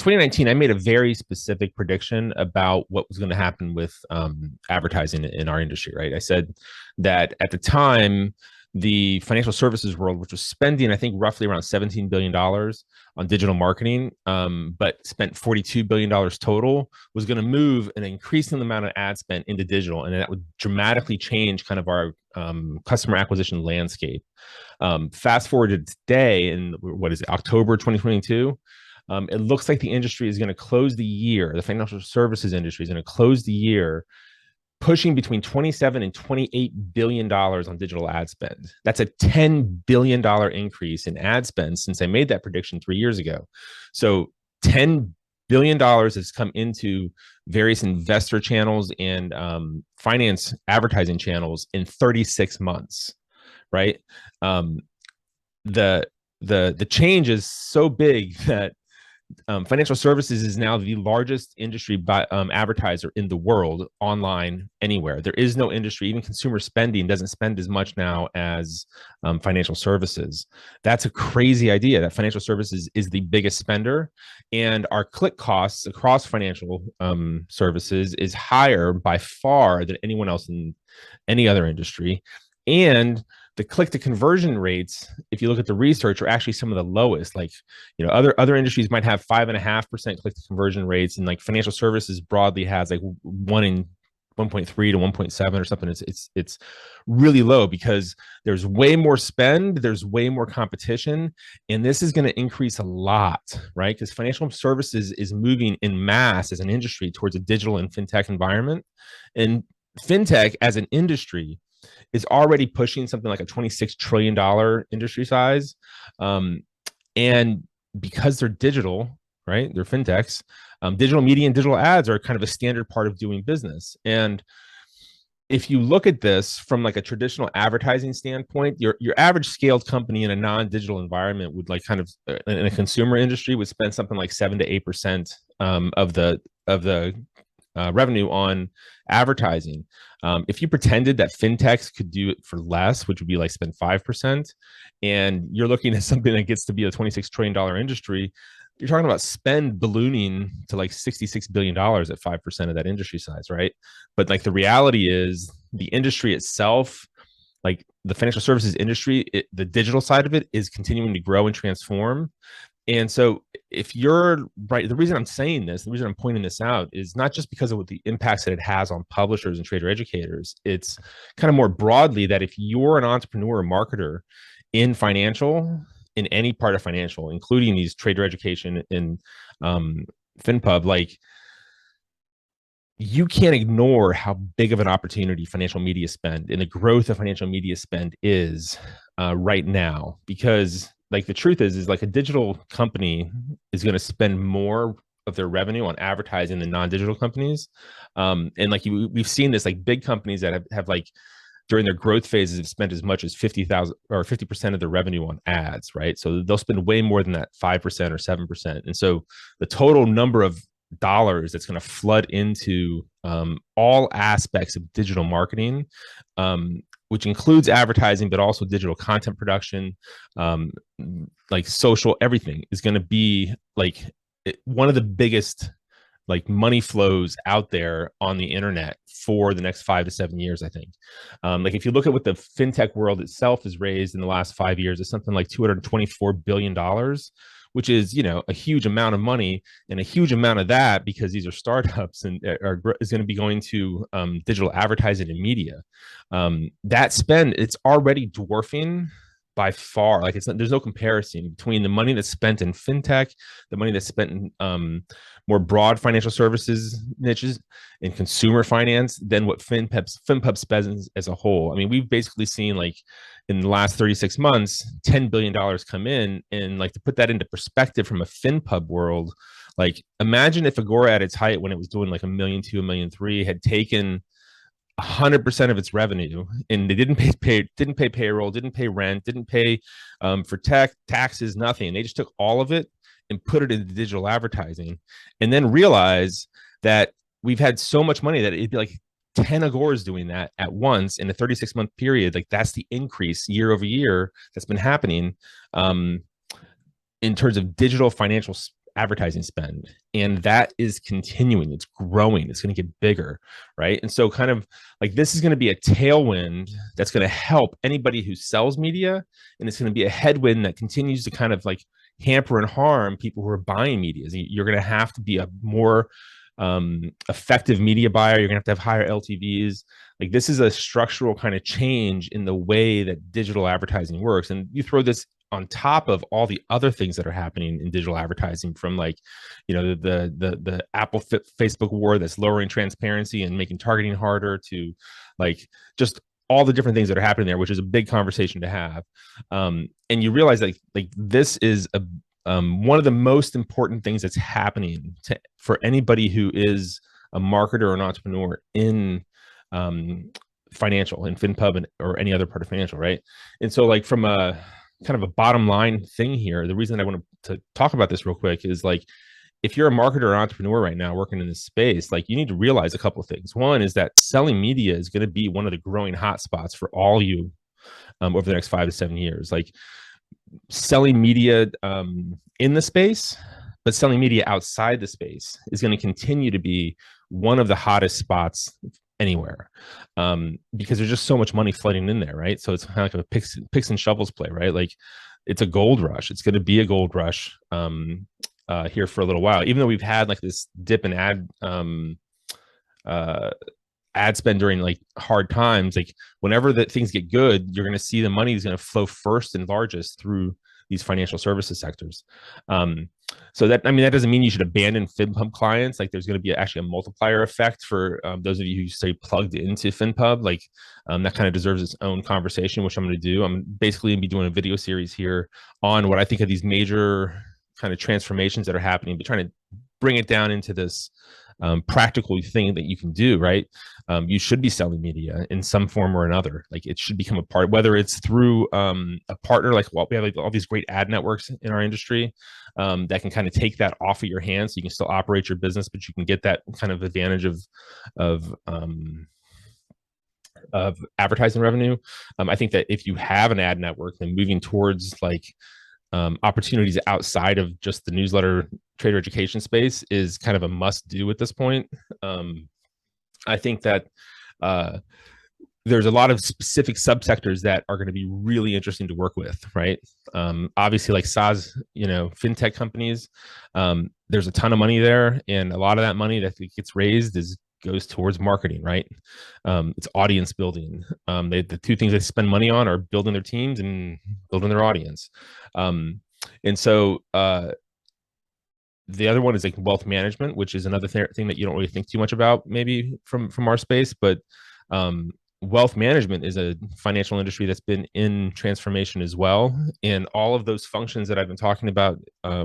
2019, I made a very specific prediction about what was going to happen with advertising in our industry, right? I said that at the time, the financial services world, which was spending, I think, roughly around $17 billion on digital marketing, but spent $42 billion total, was going to move an increasing amount of ad spend into digital. And that would dramatically change kind of our customer acquisition landscape. Fast forward to today, in what is it, October 2022, it looks like the industry is going to close the year. The financial services industry is going to close the year pushing between 27 and 28 billion dollars on digital ad spend. That's a $10 billion increase in ad spend since I made that prediction 3 years ago. So $10 billion has come into various investor channels and finance advertising channels in 36 months, right? The change is so big that financial services is now the largest industry by advertiser in the world, online, anywhere. There is no industry, even consumer spending doesn't spend as much now as financial services. That's a crazy idea that financial services is the biggest spender, and our click costs across financial services is higher by far than anyone else in any other industry. And the click to conversion rates, if you look at the research, are actually some of the lowest. Like, other industries might have 5.5% click to conversion rates, and like financial services broadly has like 1.3 to 1.7 or something. It's really low because there's way more spend, there's way more competition, and this is going to increase a lot, right? Because financial services is moving in mass as an industry towards a digital and fintech environment, and fintech as an industry is already pushing something like a $26 trillion industry size. And because they're digital, right? They're fintechs, digital media and digital ads are kind of a standard part of doing business. And if you look at this from like a traditional advertising standpoint, your average scaled company in a non-digital environment would like kind of in a consumer industry would spend something like 7 to 8% of the revenue on advertising. If you pretended that fintechs could do it for less, which would be like spend 5%, and you're looking at something that gets to be a $26 trillion industry, you're talking about spend ballooning to like $66 billion at 5% of that industry size, right? But like the reality is the industry itself, like the financial services industry, the digital side of it is continuing to grow and transform. And so if you're right, the reason I'm saying this, the reason I'm pointing this out is not just because of what the impacts that it has on publishers and trader educators. It's kind of more broadly that if you're an entrepreneur or marketer in financial, in any part of financial, including these trader education and FinPub, like you can't ignore how big of an opportunity financial media spend and the growth of financial media spend is right now. Because like the truth is like a digital company is going to spend more of their revenue on advertising than non-digital companies. And like we've seen this, like big companies that have like during their growth phases have spent as much as 50,000 or 50% of their revenue on ads, right? So they'll spend way more than that 5% or 7%. And so the total number of dollars that's going to flood into all aspects of digital marketing, which includes advertising, but also digital content production, like social, everything is going to be like one of the biggest like money flows out there on the internet for the next 5 to 7 years, I think. Like if you look at what the fintech world itself has raised in the last 5 years, it's something like $224 billion, which is, a huge amount of money, and a huge amount of that, because these are startups and is going to be going to digital advertising and media. That spend, it's already dwarfing by far. Like there's no comparison between the money that's spent in fintech, the money that's spent in more broad financial services niches in consumer finance than what FinPub spends as a whole. I mean, we've basically seen like in the last 36 months, $10 billion come in. And like to put that into perspective from a FinPub world, like imagine if Agora at its height when it was doing like $1.2 million, $1.3 million had taken 100% of its revenue and they didn't pay payroll, didn't pay rent, didn't pay for taxes, nothing. They just took all of it and put it into digital advertising, and then realize that we've had so much money that it'd be like 10 Agoras doing that at once in a 36-month period. Like that's the increase year over year that's been happening in terms of digital financial advertising spend, and that is continuing. It's growing. It's going to get bigger, right? And so kind of like this is going to be a tailwind that's going to help anybody who sells media, and it's going to be a headwind that continues to kind of like hamper and harm people who are buying media. You're going to have to be a more effective media buyer. You're going to have higher LTVs. Like this is a structural kind of change in the way that digital advertising works. And you throw this on top of all the other things that are happening in digital advertising, from like, you know, the Apple Facebook war that's lowering transparency and making targeting harder, to like just all the different things that are happening there, which is a big conversation to have. And you realize that like this is a one of the most important things that's happening for anybody who is a marketer or an entrepreneur in financial, in FinPub or any other part of financial, right? And so like from a kind of a bottom line thing here, the reason I want to talk about this real quick is like, if you're a marketer or entrepreneur right now working in this space, like you need to realize a couple of things. One is that selling media is going to be one of the growing hotspots for all you over the next 5 to 7 years. Like selling media in the space, but selling media outside the space is going to continue to be one of the hottest spots anywhere, because there's just so much money flooding in there, right? So it's kind of like a picks and shovels play, right? Like it's a gold rush. It's going to be a gold rush here for a little while, even though we've had like this dip in ad spend during like hard times. Like whenever that things get good, you're going to see the money is going to flow first and largest through these financial services sectors. So that, I mean, that doesn't mean you should abandon FinPub clients. Like there's going to be actually a multiplier effect for those of you who stay plugged into FinPub. Like that kind of deserves its own conversation, which I'm going to do. I'm basically going to be doing a video series here on what I think of these major kind of transformations that are happening, but trying to bring it down into this practical thing that you can do, right? You should be selling media in some form or another. Like it should become a part, whether it's through a partner, like we have like all these great ad networks in our industry that can kind of take that off of your hands, so you can still operate your business, but you can get that kind of advantage of advertising revenue. I think that if you have an ad network, then moving towards like opportunities outside of just the newsletter trader education space is kind of a must do at this point. I think that there's a lot of specific subsectors that are going to be really interesting to work with, right? Obviously, like SaaS, you know, fintech companies, there's a ton of money there, and a lot of that money that gets raised goes towards marketing, right? It's audience building. The two things they spend money on are building their teams and building their audience. And so the other one is like wealth management, which is another thing that you don't really think too much about, maybe from our space, but wealth management is a financial industry that's been in transformation as well. And all of those functions that I've been talking about for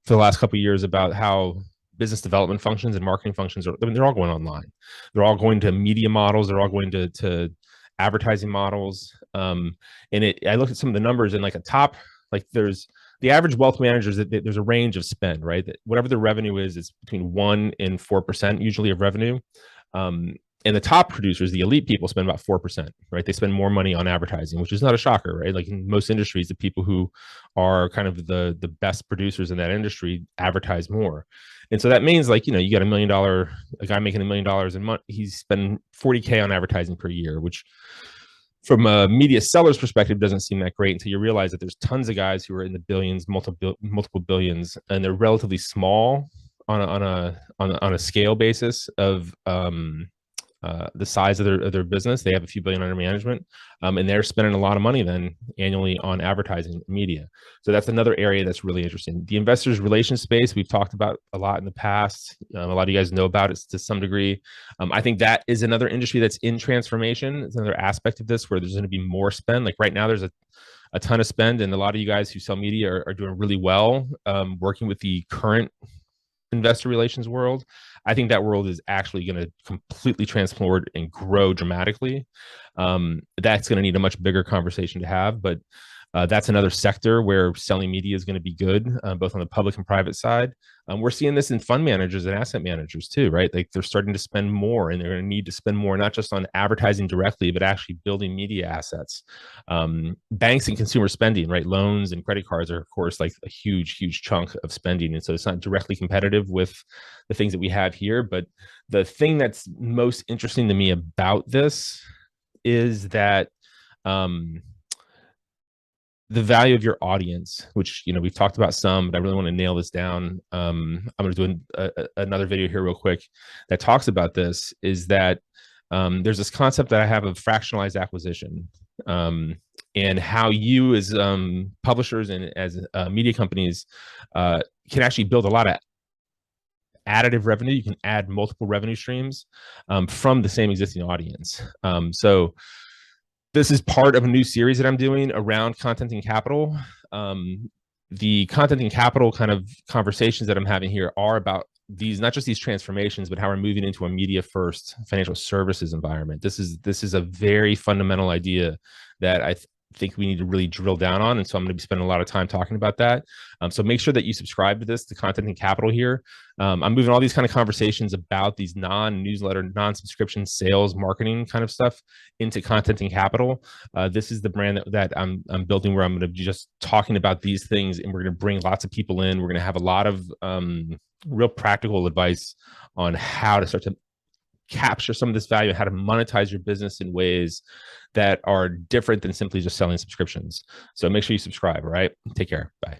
the last couple of years, about how business development functions and marketing functions they're all going online. They're all going to media models. They're all going to advertising models. And I looked at some of the numbers, and like there's the average wealth managers, there's a range of spend, right? That whatever the revenue is, it's between 1% and 4% usually of revenue. And the top producers, the elite people, spend about 4%, right? They spend more money on advertising, which is not a shocker, right? Like in most industries, the people who are kind of the best producers in that industry advertise more. And so that means, like, you know, you got a guy making $1 million a month, he's spending 40K on advertising per year, which from a media seller's perspective doesn't seem that great until you realize that there's tons of guys who are in the billions, multiple billions, and they're relatively small on a scale basis of the size of their business. They have a few billion under management, and they're spending a lot of money then annually on advertising media. So that's another area that's really interesting. The investors relations space we've talked about a lot in the past. A lot of you guys know about it to some degree. I think that is another industry that's in transformation. It's another aspect of this where there's going to be more spend. Like right now, there's a ton of spend, and a lot of you guys who sell media are doing really well working with the current investor relations world. I think that world is actually going to completely transform and grow dramatically. That's going to need a much bigger conversation to have, but That's another sector where selling media is going to be good, both on the public and private side. We're seeing this in fund managers and asset managers too, right? Like they're starting to spend more, and they're going to need to spend more, not just on advertising directly, but actually building media assets. Banks and consumer spending, right? Loans and credit cards are, of course, like a huge, huge chunk of spending. And so it's not directly competitive with the things that we have here. But the thing that's most interesting to me about this is that the value of your audience, which we've talked about some, but I really want to nail this down. I'm going to do another video here real quick that talks about this. Is that there's this concept that I have of fractionalized acquisition, and how you as publishers and as media companies can actually build a lot of additive revenue. You can add multiple revenue streams from the same existing audience. So this is part of a new series that I'm doing around content and capital. The content and capital kind of conversations that I'm having here are about these, not just these transformations, but how we're moving into a media first financial services environment. This is a very fundamental idea that I think we need to really drill down on. And so I'm going to be spending a lot of time talking about that. So make sure that you subscribe to this, to Content and Capital here. I'm moving all these kind of conversations about these non-newsletter, non-subscription sales, marketing kind of stuff into Content and Capital. This is the brand that I'm building, where I'm going to be just talking about these things, and we're going to bring lots of people in. We're going to have a lot of real practical advice on how to start to capture some of this value, how to monetize your business in ways that are different than simply just selling subscriptions. So make sure you subscribe. All right. Take care. Bye.